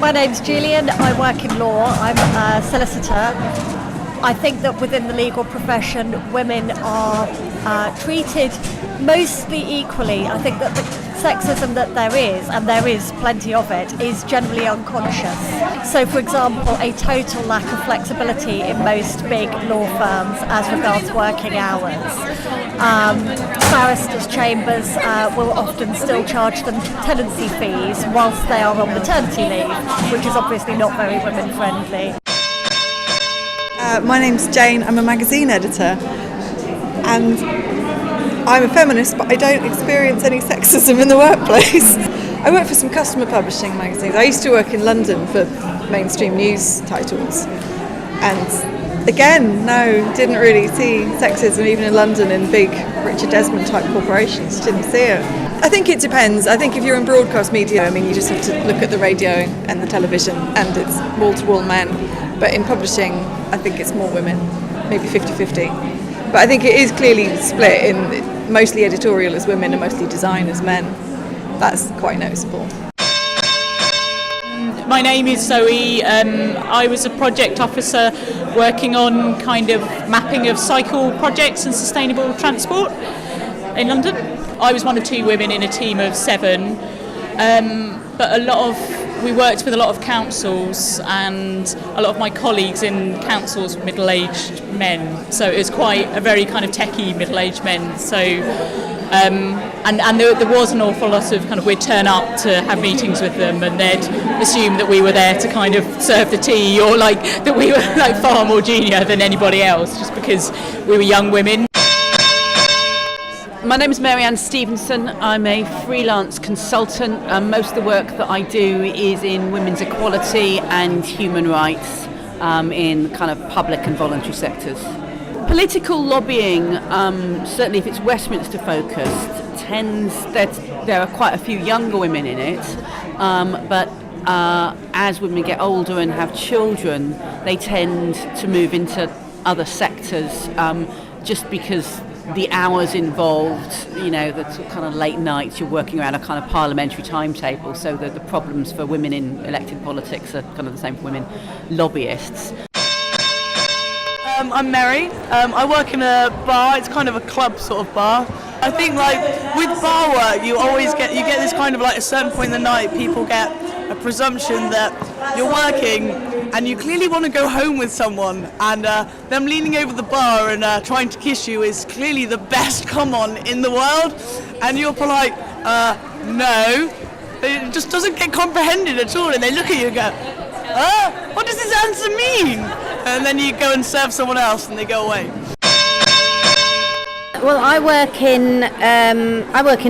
My name's Julian. I work in law. I'm a solicitor. I think that within the legal profession, women are treated mostly equally. I think that the sexism that there is, and there is plenty of it, is generally unconscious. So, for example, a total lack of flexibility in most big law firms as regards working hours. Barristers' chambers will often still charge them tenancy fees whilst they are on maternity leave, which is obviously not very women-friendly. My name's Jane, I'm a magazine editor, and I'm a feminist, but I don't experience any sexism in the workplace. I work for some customer publishing magazines. I used to work in London for mainstream news titles, and again, no, didn't really see sexism even in London in big Richard Desmond type corporations, didn't see it. I think it depends. I think if you're in broadcast media, you just have to look at the radio and the television, and it's wall-to-wall men. But in publishing, I think it's more women, maybe 50-50. But I think it is clearly split in mostly editorial as women and mostly design as men. That's quite noticeable. My name is Zoe. I was a project officer working on kind of mapping of cycle projects and sustainable transport in London. I was one of two women in a team of 7, but we worked with a lot of councils, and a lot of my colleagues in councils were middle-aged men, so it was quite a very kind of techie middle-aged men. So and there was an awful lot of kind of, we'd turn up to have meetings with them, and they'd assume that we were there to kind of serve the tea, or like that we were like far more junior than anybody else, just because we were young women. My name is Mary-Ann Stevenson. I'm a freelance consultant. Most of the work that I do is in women's equality and human rights in kind of public and voluntary sectors. Political lobbying, certainly if it's Westminster focused, there are quite a few younger women in it, but as women get older and have children, they tend to move into other sectors just because the hours involved, the kind of late nights, you're working around a kind of parliamentary timetable, so that the problems for women in elected politics are kind of the same for women lobbyists. I'm Mary. I work in a bar. It's kind of a club sort of bar. I think with bar work, you get this kind of at a certain point in the night, people get a presumption that you're working and you clearly want to go home with someone, and them leaning over the bar and trying to kiss you is clearly the best come on in the world, and you're polite, no. It just doesn't get comprehended at all, and they look at you and go, what does this answer mean? And then you go and serve someone else and they go away. Well, I work in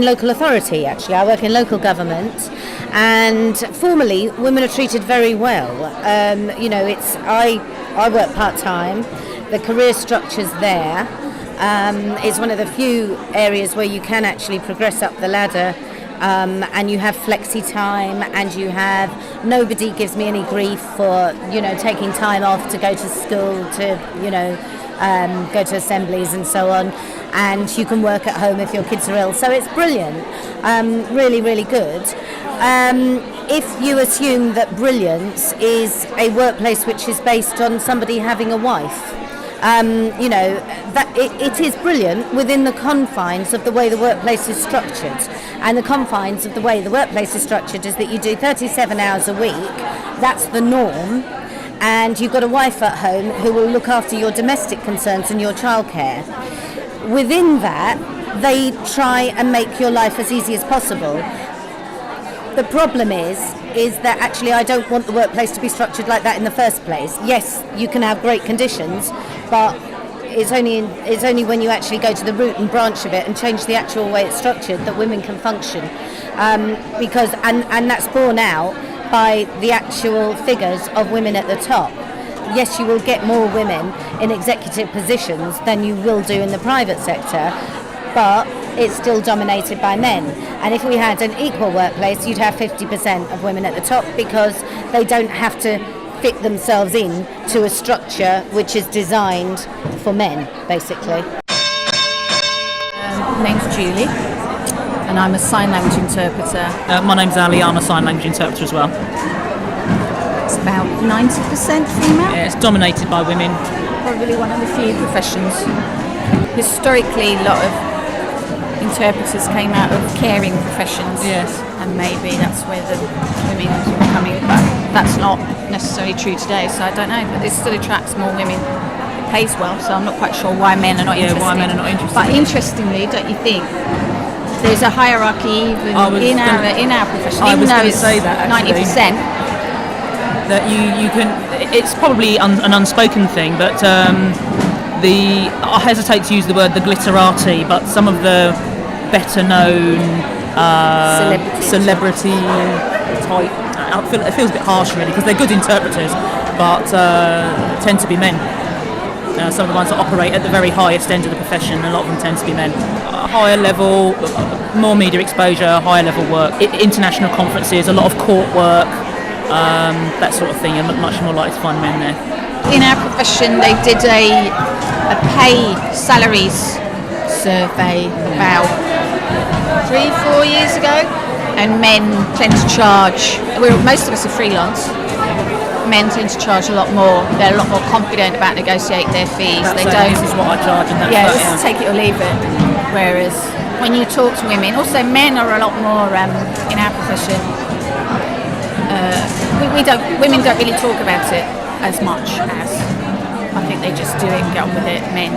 local authority, actually. I work in local government, and formally women are treated very well. I work part-time. The career structure's there. It's one of the few areas where you can actually progress up the ladder, and you have flexi time, and you have, nobody gives me any grief for, taking time off to go to school, to, go to assemblies and so on. And you can work at home if your kids are ill. So it's brilliant, really, really good. If you assume that brilliance is a workplace which is based on somebody having a wife, that it is brilliant within the confines of the way the workplace is structured. And the confines of the way the workplace is structured is that you do 37 hours a week. That's the norm. And you've got a wife at home who will look after your domestic concerns and your childcare. Within that, they try and make your life as easy as possible. The problem is that actually I don't want the workplace to be structured like that in the first place. Yes, you can have great conditions, but it's only when you actually go to the root and branch of it and change the actual way it's structured that women can function. Because that's borne out by the actual figures of women at the top. Yes, you will get more women in executive positions than you will do in the private sector, but it's still dominated by men. And if we had an equal workplace, you'd have 50% of women at the top, because they don't have to fit themselves in to a structure which is designed for men, basically. My name's Julie, and I'm a sign language interpreter. My name's Ali, I'm a sign language interpreter as well. it's about 90% female. Yeah, it's dominated by women. Probably one of the few professions. Historically, a lot of interpreters came out of caring professions. Yes. And maybe that's where the women were coming, but that's not necessarily true today, so I don't know, but it still attracts more women. It pays well, so I'm not quite sure why men are not interested. Why men are not interested. But interestingly, don't you think, there's a hierarchy even in our profession, I was even though going to it's say that, actually. 90%. That you can, it's probably an unspoken thing, but I hesitate to use the word the glitterati, but some of the better known celebrity type, it feels a bit harsh really, because they're good interpreters, but tend to be men. Some of the ones that operate at the very highest end of the profession, a lot of them tend to be men. Higher level, more media exposure, higher level work, international conferences, a lot of court work, that sort of thing. You're much more likely to find men there. In our profession, they did a pay salaries survey about 3-4 years ago, and men tend to charge. Most of us are freelance. Men tend to charge a lot more. They're a lot more confident about negotiating their fees. They don't. This is what I charge, and that's Yeah, that, it's take it or leave it. Whereas when you talk to women, also men are a lot more in our profession. Women don't really talk about it as much as I think they just do it and get on with it. Men,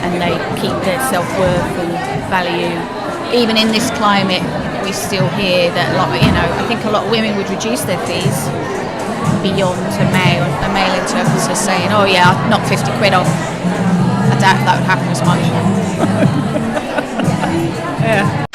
and they keep their self-worth and value. Even in this climate, we still hear that I think a lot of women would reduce their fees beyond a male interpreter saying, "Oh yeah, I'll knock 50 quid off." I doubt that would happen as much. Yeah.